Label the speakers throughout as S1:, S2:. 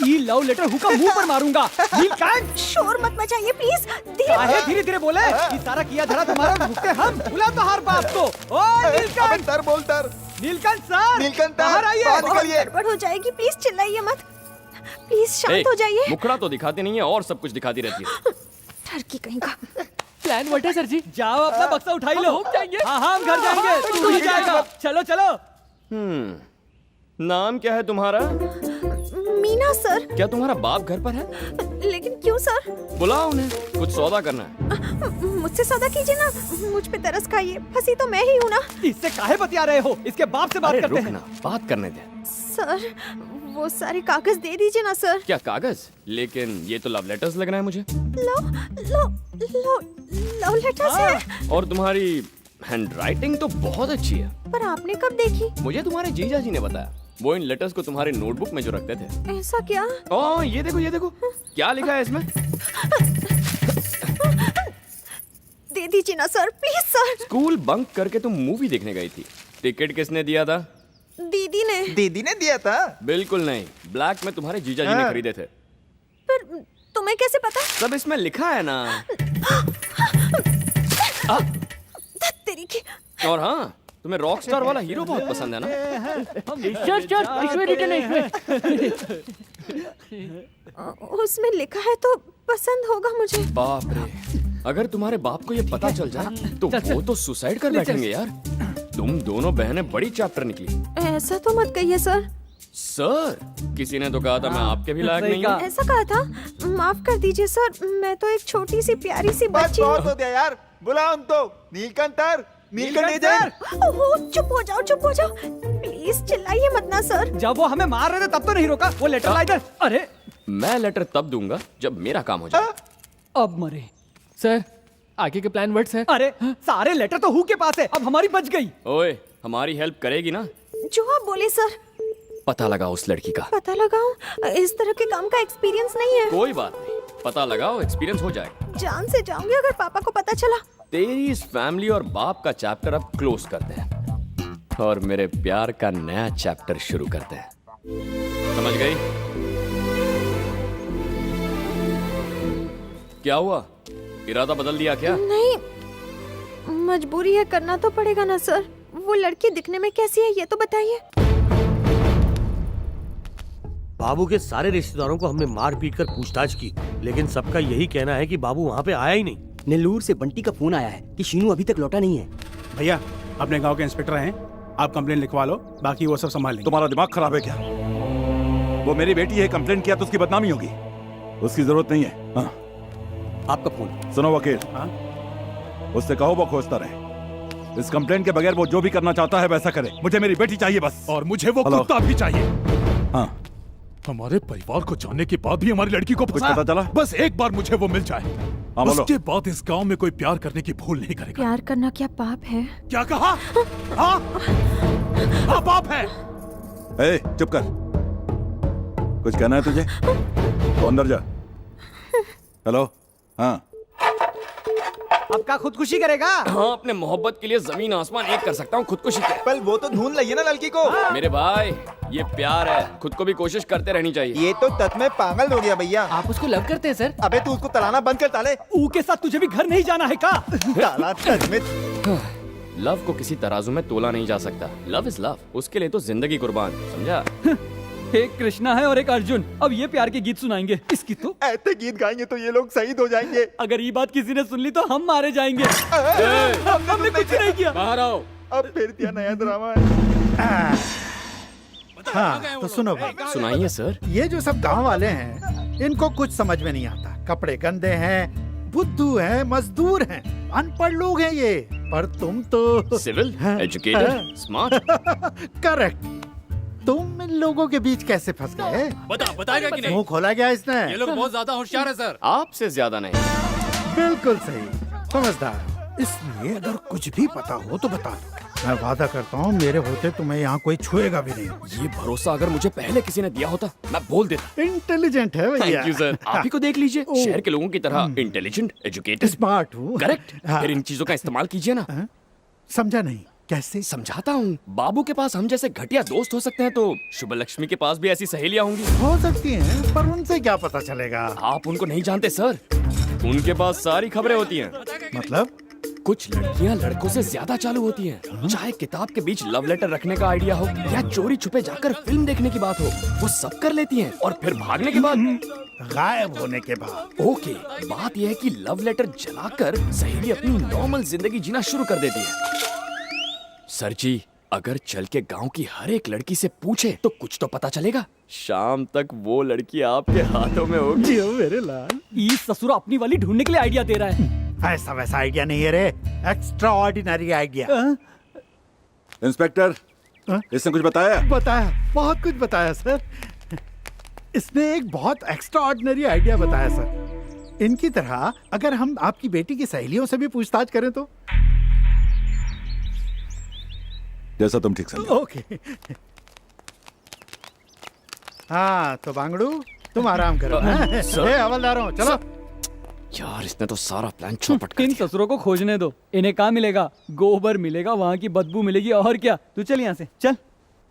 S1: ये love letter हुक्का मुंह पर मारूंगा। नीलकंठ,
S2: शोर मत मचाइए प्लीज।
S1: काहे धीरे धीरे बोले? ये सारा किया धरा तुम्हारा और भुगते हम। बुला तो हर बाप को। ओ नीलकंठ,
S3: सर बोल sir.
S1: Neelkanth sir,
S3: Neelkanth sir,
S1: बाहर आइए।
S3: बाहर
S2: बहुत
S3: निकलिए।
S2: गड़बड़ हो जाएगी, प्लीज चिल्लाइए मत। प्लीज शांत हो जाइए।
S4: मुखड़ा तो दिखाती नहीं है और सब कुछ दिखाती रहती है।
S2: ठरकी कहीं का।
S1: प्लान व्हाट है सर जी? जाओ अपना बक्सा उठाई लो। हाँ हाँ हम घर जाएंगे, तू नहीं जाएगा। चलो चलो।
S4: नाम क्या है तुम्हारा?
S2: मीना सर।
S4: क्या तुम्हारा बाप घर पर है?
S2: लेकिन क्यों सर?
S4: बुलाओ उन्हें, कुछ सौदा करना है।
S2: मुझसे सौदा कीजिए ना, मुझ पे तरस खाइए। फंसी तो मैं ही हूँ ना।
S1: इससे काहे बतिया रहे हो? इसके बाप से बात
S4: अरे
S1: करते
S4: रुक
S1: हैं।
S4: ना, बात करने दे।
S2: सर वो सारे कागज दे दीजिए ना सर।
S4: क्या कागज? लेकिन ये तो लव लेटर्स लग रहा है मुझे।
S2: लो लो लो लव लेटर्स है।
S4: और तुम्हारी हैंडराइटिंग तो बहुत अच्छी है।
S2: पर आपने कब देखी?
S4: मुझे तुम्हारे जीजा जी ने बताया। वो इन लेटर्स को तुम्हारे नोटबुक में जो रखते थे।
S2: ऐसा क्या?
S4: ओह ये देखो ये देखो, क्या लिखा है इसमें?
S2: दे दीजिए ना sir, please sir.
S4: School bunk करके तुम मूवी देखने गई थी। टिकट किसने दिया था?
S2: दीदी ने।
S3: दीदी ने दिया था।
S4: बिल्कुल नहीं, ब्लैक में तुम्हारे जीजा जी ने खरीदे थे।
S2: पर तुम्हें कैसे पता?
S4: सब इसमें लिखा है ना।
S2: तेरी की।
S4: और हाँ, तुम्हें रॉक स्टार वाला हीरो बहुत पसंद है ना?
S2: उसमें लिखा है तो पसंद होगा मुझे।
S4: बाप रे, अगर तुम्हारे बाप को ये पता चल जाए तो वो तो सुसाइड कर बैठेंगे यार। तुम दोनों बहनें बड़ी चैप्टर निकली।
S2: ऐसा तो मत कहिए सर।
S4: सर, किसी ने तो कहा था मैं आपके भी लायक नहीं हूँ।
S2: ऐसा कहा था? माफ कर दीजिए सर, मैं तो एक छोटी सी प्यारी सी
S3: बस
S2: बच्ची
S3: बहुत
S2: हूँ।
S3: हो गया यार, बुलाओ उनको। नीलकंठ सर, नीलकंठ इधर।
S2: ओहो, चुप हो जाओ, चुप हो जाओ। प्लीज चिल्लाइए मत ना सर।
S1: जब वो हमें मार रहे थे तब तो नहीं रोका। वो लेटर ला इधर। अरे
S4: मैं लेटर तब दूंगा जब मेरा काम हो जाए।
S1: अब मरे।
S5: सर आगे के प्लान वर्ड्स है।
S1: अरे सारे लेटर तो हु के पास है, अब हमारी बच गई।
S4: ओए, हमारी हेल्प करेगी ना?
S2: जो आप बोले सर।
S4: पता लगाओ उस लड़की का।
S2: पता लगाऊं? इस तरह के काम का एक्सपीरियंस नहीं है।
S4: कोई बात नहीं, पता लगाओ, एक्सपीरियंस हो जाएगा।
S2: जान से जाऊंगी अगर पापा को पता चला।
S4: तेरी इस फैमिली और बाप का चैप्टर अब क्लोज करते हैं और मेरे प्यार का नया चैप्टर शुरू करते हैं। समझ गई? क्या हुआ? इरादा बदल दिया क्या?
S2: नहीं, मजबूरी है, करना तो पड़ेगा ना सर। वो लड़की दिखने में कैसी है ये तो बताइए।
S6: बाबू के सारे रिश्तेदारों को हमने मार पीट कर पूछताछ की, लेकिन सबका यही कहना है कि बाबू वहाँ पे आया ही नहीं।
S7: नेल्लूर से बंटी का फोन आया है कि शीनू अभी तक लौटा नहीं है।
S8: भैया अपने गांव के इंस्पेक्टर हैं, आप कंप्लेन लिखवा लो, बाकी वो सब संभाल लेंगे।
S9: तुम्हारा दिमाग खराब है क्या? वो मेरी बेटी है, कंप्लेंट किया तो उसकी बदनामी होगी। उसकी जरूरत नहीं है। हाँ।
S7: आपका फोन।
S9: सुनो वकील,
S8: हाँ?
S9: उससे कहो वो खोजता रहे। इस कंप्लेंट के बगैर वो जो भी करना चाहता है वैसा करे। मुझे मेरी बेटी चाहिए बस।
S10: और मुझे वो
S9: हेलो।
S10: कुत्ता भी चाहिए।
S9: हाँ।
S10: हमारे परिवार को जानने के बाद भी हमारी लड़की को
S9: कुछ पता चला?
S10: बस एक बार मुझे वो मिल जाए,
S9: हाँ, बोलो।
S10: उसके बाद इस गांव में कोई प्यार करने की भूल नहीं करेगा।
S2: प्यार करना क्या पाप है?
S10: क्या कहा? हाँ? हाँ पाप है।
S9: ए, चुप कर। कुछ कहना है तुझे तो अंदर जा। हेलो। हाँ।
S1: अब का खुदकुशी करेगा?
S4: हाँ, अपने मोहब्बत के लिए जमीन आसमान एक कर सकता हूँ, खुदकुशी क्या?
S3: पल वो तो ढूंढ लइए ना लड़की को।
S4: मेरे भाई, ये प्यार है, खुद को भी कोशिश करते रहनी चाहिए।
S3: ये तो तत में पागल हो गया भैया।
S5: आप उसको लव करते हैं सर?
S3: अबे तू उसको तलाना बंद कर ताले।
S1: ऊ के साथ तुझे भी घर नहीं जाना है का?
S3: ताला तत में।
S4: लव को किसी तराजू में तोला नहीं जा सकता। लव इज लव, उसके लिए तो जिंदगी कुर्बान, समझा?
S1: एक कृष्णा है और एक अर्जुन। अब ये प्यार के गीत सुनाएंगे। इसकी तो
S3: ऐसे गीत गाएंगे तो ये लोग शहीद हो जाएंगे।
S1: अगर ये बात किसी ने सुन ली तो हम मारे जाएंगे। हमने कुछ नहीं किया।
S4: बाहर आओ।
S3: अब फिर क्या नया ड्रामा है?
S11: हाँ तो सुनो भाई,
S4: सुनाइए सर।
S11: ये जो सब गांव वाले हैं इनको कुछ समझ में नहीं आता। कपड़े गंदे हैं, बुद्धू हैं, मजदूर हैं, अनपढ़ लोग हैं ये। पर तुम तो
S4: सिविल, एजुकेटेड, स्मार्ट।
S11: करेक्ट। तुम इन लोगों के बीच कैसे फंस गए?
S10: बताएगा कि नहीं?
S11: मुंह खोला गया इसने।
S10: ये लोग बहुत ज्यादा होशियार है सर।
S4: आपसे ज्यादा नहीं।
S11: बिल्कुल सही, समझदार। इसलिए अगर कुछ भी पता हो तो बता दो। मैं वादा करता हूँ मेरे होते तुम्हें यहाँ कोई छुएगा भी नहीं।
S4: ये भरोसा अगर मुझे पहले किसी ने दिया होता मैं बोल देता।
S11: इंटेलिजेंट है भैया।
S4: Thank you sir. आप ही को देख लीजिए, शहर के लोगों की तरह इंटेलिजेंट, एजुकेटेड,
S11: स्मार्ट हूँ।
S4: करेक्ट।
S11: हाँ।
S4: फिर इन चीजों का इस्तेमाल कीजिए ना।
S11: समझा नहीं? कैसे?
S4: समझाता हूँ। बाबू के पास हम जैसे घटिया दोस्त हो सकते हैं, तो शुभ लक्ष्मी के पास भी ऐसी सहेलियां होंगी।
S11: हो सकती हैं, पर उनसे क्या पता चलेगा?
S4: आप उनको नहीं जानते सर, उनके पास सारी खबरें होती हैं।
S11: मतलब?
S4: कुछ लड़कियां लड़कों से ज्यादा चालू होती हैं। चाहे किताब के बीच लव लेटर रखने का आइडिया हो या चोरी छुपे जाकर फिल्म देखने की बात हो, वो सब कर लेती हैं। और फिर भागने के बाद,
S11: गायब होने के बाद।
S4: ओके, बात यह है कि लव लेटर जलाकर सहेली अपनी नॉर्मल जिंदगी जीना शुरू कर देती है। सर जी, अगर चल के गांव की हर एक लड़की से पूछे तो कुछ तो पता चलेगा। शाम तक वो लड़की आपके हाथों में होगी।
S11: जियो मेरे लाल।
S1: ई ससुरा अपनी वाली ढूंढने के लिए आइडिया दे रहा है।
S11: ऐसा वैसा आइडिया नहीं है रे, एक्स्ट्रा ऑर्डिनरी आइडिया।
S9: इंस्पेक्टर, इसने कुछ बताया?
S11: बताया, बहुत कुछ बताया सर। इसने एक बहुत एक्स्ट्रा ऑर्डिनरी आइडिया बताया सर। इनकी तरह अगर हम आपकी बेटी की सहेलियों से भी पूछताछ करें तो?
S9: जैसा तुम ठीक समझो।
S11: ओके। हाँ तो बांगड़ू, तुम आराम करो। ए हवलदारों, चलो।
S4: यार, इसने तो सारा प्लान चौपट कर
S1: इन
S4: दिया।
S1: ससुरों को खोजने दो। इन्हें कहाँ मिलेगा? गोबर मिलेगा, वहाँ की बदबू मिलेगी, और क्या। तू चल यहाँ से, चल।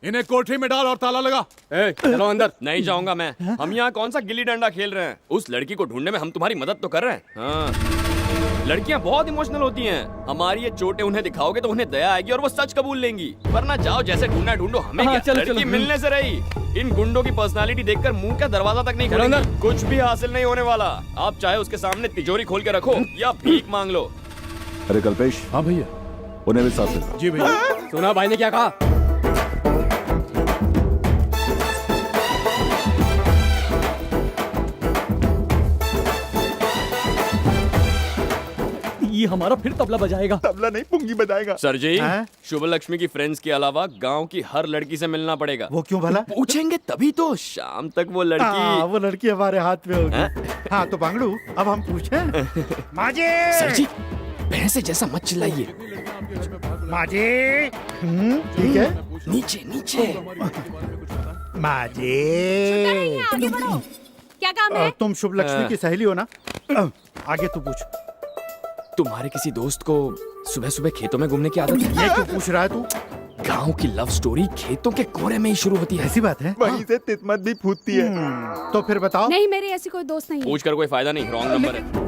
S10: इन्हें कोठरी में डाल और ताला लगा।
S4: चलो अंदर। नहीं जाऊंगा मैं। हम यहाँ कौन सा गिल्ली डंडा खेल रहे हैं? उस लड़की को ढूंढने में हम तुम्हारी मदद तो कर रहे हैं। हाँ, लड़कियां बहुत इमोशनल होती हैं। हमारी ये चोटें उन्हें दिखाओगे तो उन्हें दया आएगी और वो सच कबूल लेंगी। वरना जाओ, जैसे ढूंढना ढूंढो, हमें
S1: हाँ,
S4: क्या?
S1: चलो,
S4: लड़की
S1: चलो।
S4: मिलने से रही। इन गुंडों की पर्सनालिटी देखकर मुंह का दरवाजा तक नहीं खोलेंगे। कुछ भी हासिल नहीं होने वाला। आप चाहे उसके सामने तिजोरी खोल के रखो या भीख मांग लो।
S9: अरे कल्पेश,
S10: हाँ भैया।
S9: उन्हें भी साथ ले लो।
S10: जी भैया।
S5: सुना भाई ने क्या कहा?
S1: ये हमारा फिर तबला बजाएगा।
S3: तबला नहीं, पुंगी बजाएगा।
S4: सर जी,
S11: हाँ?
S4: शुभ लक्ष्मी की फ्रेंड्स के अलावा गांव की हर लड़की से मिलना पड़ेगा।
S11: वो क्यों भला?
S4: पूछेंगे तभी तो। शाम तक वो
S11: हाँ,
S4: लड़की।
S11: वो लड़की हमारे हाथ में होगी। हाँ तो बांगड़ू, अब हम पूछें? माजी!
S4: सर जी, भैंसे जैसा मत चिल्लाइए।
S11: माजी! ठीक है।
S4: नीचे नीचे।
S11: माजी!
S2: आगे बढ़ो। क्या काम है?
S11: तुम शुभ लक्ष्मी की सहेली हो ना? आगे तू पूछ।
S4: तुम्हारे किसी दोस्त को सुबह सुबह खेतों में घूमने की आदत है?
S11: ये क्यों पूछ रहा है तू?
S4: गांव की लव स्टोरी खेतों के कोरे में ही शुरू होती है।
S11: ऐसी बात है?
S3: वहीं से तितमत भी फूटती है।
S11: तो फिर बताओ।
S2: नहीं, मेरी ऐसी कोई दोस्त नहीं है।
S4: पूछ कर कोई फायदा नहीं, रॉन्ग नंबर है।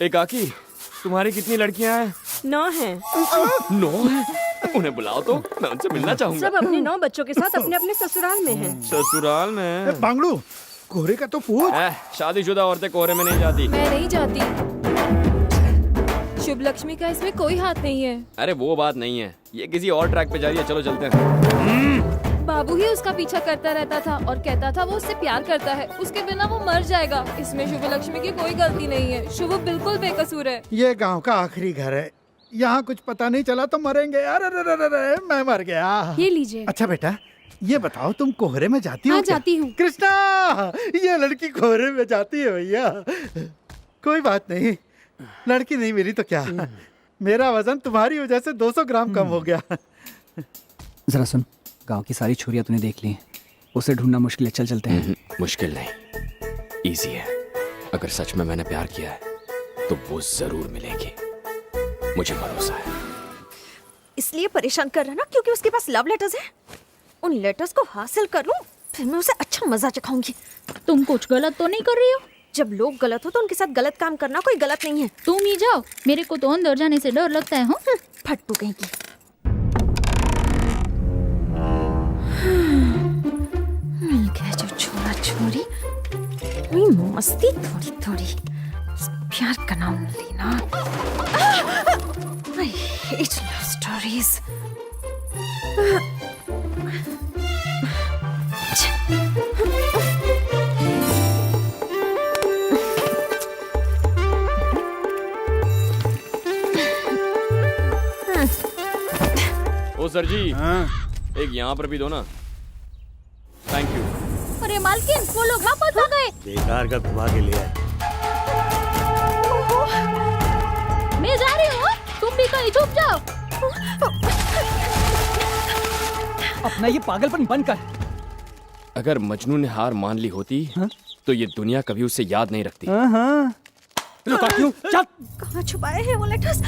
S4: काकी, तुम्हारी कितनी लड़कियां हैं?
S12: 9 हैं।
S4: 9 हैं? उन्हें बुलाओ तो, मैं उनसे मिलना चाहूंगा।
S12: सब अपने 9 बच्चों के साथ अपने अपने ससुराल में हैं।
S4: ससुराल में?
S11: बांगड़ू, कोहरे का तो पूछ।
S4: शादीशुदा औरतें कोहरे में नहीं जाती।
S2: मैं नहीं जाती। शुभ लक्ष्मी का इसमें कोई हाथ नहीं है।
S4: अरे वो बात नहीं है, ये किसी और ट्रैक पे जा रही है। चलो चलते हैं।
S2: बाबू ही उसका पीछा करता रहता था और कहता था वो उससे प्यार करता है, उसके बिना वो मर जाएगा। इसमें शुभ लक्ष्मी की कोई गलती नहीं है। शुभ बिल्कुल बेकसूर है।
S11: ये गांव का आखिरी घर है, यहाँ कुछ पता नहीं चला तो मरेंगे। अरे मैं मर गया।
S2: ये लीजिए।
S11: अच्छा बेटा, ये बताओ तुम कोहरे में जाती हो?
S2: हाँ,
S11: क्या?
S2: जाती हूँ।
S11: कृष्णा, ये लड़की कोहरे में जाती है भैया। कोई बात नहीं, लड़की नहीं मिली तो क्या, मेरा वजन तुम्हारी वजह से 200 ग्राम कम हो गया।
S7: जरा सुन, गांव की सारी छोरियां तूने देख ली, उसे ढूंढना मुश्किल है। चल चलते हैं।
S4: मुश्किल नहीं, इजी है। अगर सच में मैंने प्यार किया है तो वो जरूर मिलेगी, मुझे भरोसा है।
S2: इसलिए परेशान कर रहा ना क्योंकि उसके पास लव लेटर्स हैं। उन लेटर्स को हासिल कर लूं, फिर मैं उसे अच्छा मजा चखाऊंगी।
S12: तुम कुछ गलत तो नहीं कर रही हो?
S2: जब लोग गलत हो तो उनके साथ गलत काम करना कोई गलत नहीं है।
S12: तुम ही जाओ, मेरे को तो अंदर जाने से डर लगता है। हाँ,
S2: फटपू कहीं की। मिल गया जो छोरा छोरी, वही मस्ती थोड़ी थोड़ी, प्यार का नाम लेना। I hate love stories.
S4: ओ सर जी, एक यहाँ पर भी दो ना। Thank you.
S12: अरे मालकिन, वो लोग वापस आ गए।
S6: बेकार का घुमा के ले आए।
S12: मैं जा रही हूँ, तुम भी कहीं छुप जाओ।
S1: अपना ये पागलपन बंद कर।
S4: अगर मजनू ने हार मान ली होती तो ये दुनिया कभी उसे याद नहीं रखती।
S1: रुका क्यों? चल।
S12: कहाँ छुपाए हैं वो लेटर्स?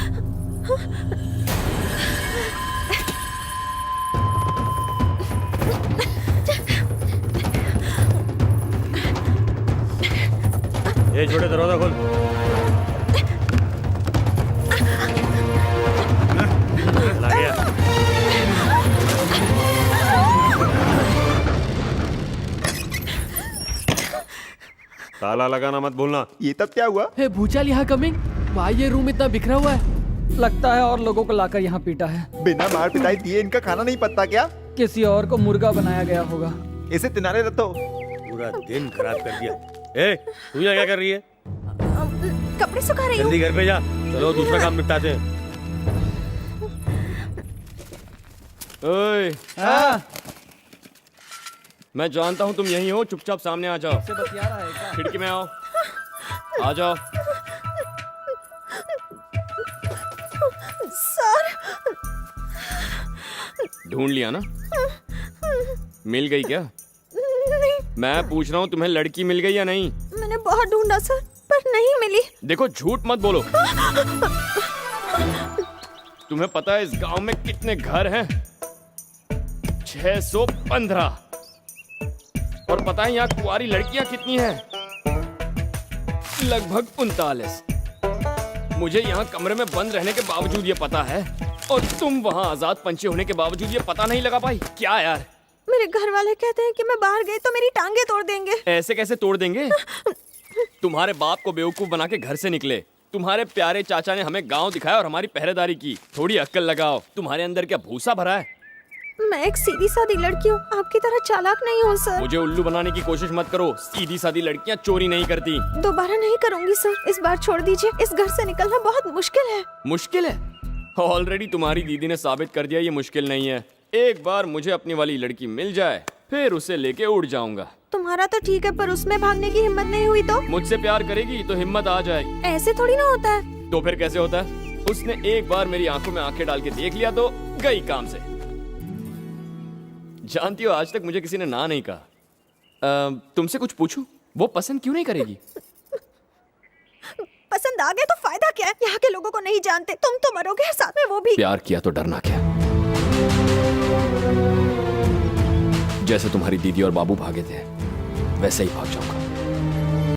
S6: ये छोटे दरवाजा खोल। चला गया। ताला लगाना मत भूलना।
S3: ये तब क्या हुआ?
S5: हे भूचाल यहाँ कमिंग। भाई ये रूम इतना बिखरा हुआ है।
S1: लगता है और लोगों को लाकर यहाँ पीटा है।
S3: बिना मार पिटाई दिए इनका खाना नहीं पकता क्या?
S1: किसी और को मुर्गा बनाया गया होगा।
S3: इसे तिनारे रखो।
S6: पूरा दिन खराब कर दिया। ए, तू यहाँ क्या कर रही है?
S12: कपड़े सुखा रही हूँ।
S6: जल्दी घर पे जा। चलो दूसरा काम निपटाते हैं।
S4: ओए,
S1: हाँ।
S4: मैं जानता हूँ तुम यहीं हो, चुपचाप सामने आ जाओ।
S1: से बतिया रहा है क्या?
S4: खिड़की में आओ। आ जाओ।
S12: सर।
S4: ढूंढ लिया ना? मिल गई क्या?
S12: नहीं।
S4: मैं पूछ रहा हूँ तुम्हें लड़की मिल गई या नहीं?
S12: मैंने बहुत ढूंढा सर, पर नहीं मिली।
S4: देखो झूठ मत बोलो। तुम्हें पता है इस गांव में कितने घर हैं? 615। और पता है यहाँ कुंवारी लड़कियां कितनी हैं? लगभग 39। मुझे यहाँ कमरे में बंद रहने के बावजूद ये पता है, और तुम वहाँ आजाद पंछी होने के बावजूद ये पता नहीं लगा पाई। क्या यार?
S12: मेरे घर वाले कहते हैं कि मैं बाहर गई तो मेरी टांगे तोड़ देंगे।
S4: ऐसे कैसे तोड़ देंगे? तुम्हारे बाप को बेवकूफ बना के घर से निकले। तुम्हारे प्यारे चाचा ने हमें गांव दिखाया और हमारी पहरेदारी की। थोड़ी अक्ल लगाओ। तुम्हारे अंदर क्या भूसा भरा है?
S12: मैं एक सीधी सादी लड़की हूँ, आपकी तरह चालाक नहीं हूँ सर।
S4: मुझे उल्लू बनाने की कोशिश मत करो। सीधी सादी लड़कियां चोरी नहीं करती।
S12: दोबारा नहीं करूँगी सर, इस बार छोड़ दीजिए। इस घर से निकलना बहुत मुश्किल है।
S4: मुश्किल है? ऑलरेडी तुम्हारी दीदी ने साबित कर दिया ये मुश्किल नहीं है। एक बार मुझे अपनी वाली लड़की मिल जाए, फिर उसे लेके उड़ जाऊंगा।
S12: तुम्हारा तो ठीक है, पर उसमें भागने की हिम्मत नहीं हुई तो?
S4: मुझसे प्यार करेगी तो हिम्मत आ जाएगी।
S12: ऐसे थोड़ी ना होता है।
S4: तो फिर कैसे होता है? उसने एक बार मेरी आंखों में आंखें डाल के देख लिया तो गई काम से। जानती हो आज तक मुझे किसी ने ना नहीं कहा। तुमसे कुछ पूछूं? वो पसंद क्यों नहीं करेगी?
S12: पसंद आ गए तो फायदा क्या है? यहाँ के लोगों को नहीं जानते, तुम तो मरोगे और साथ में वो भी।
S4: प्यार किया तो डरना क्या? जैसे तुम्हारी दीदी और बाबू भागे थे वैसे ही भाग जाऊंगा।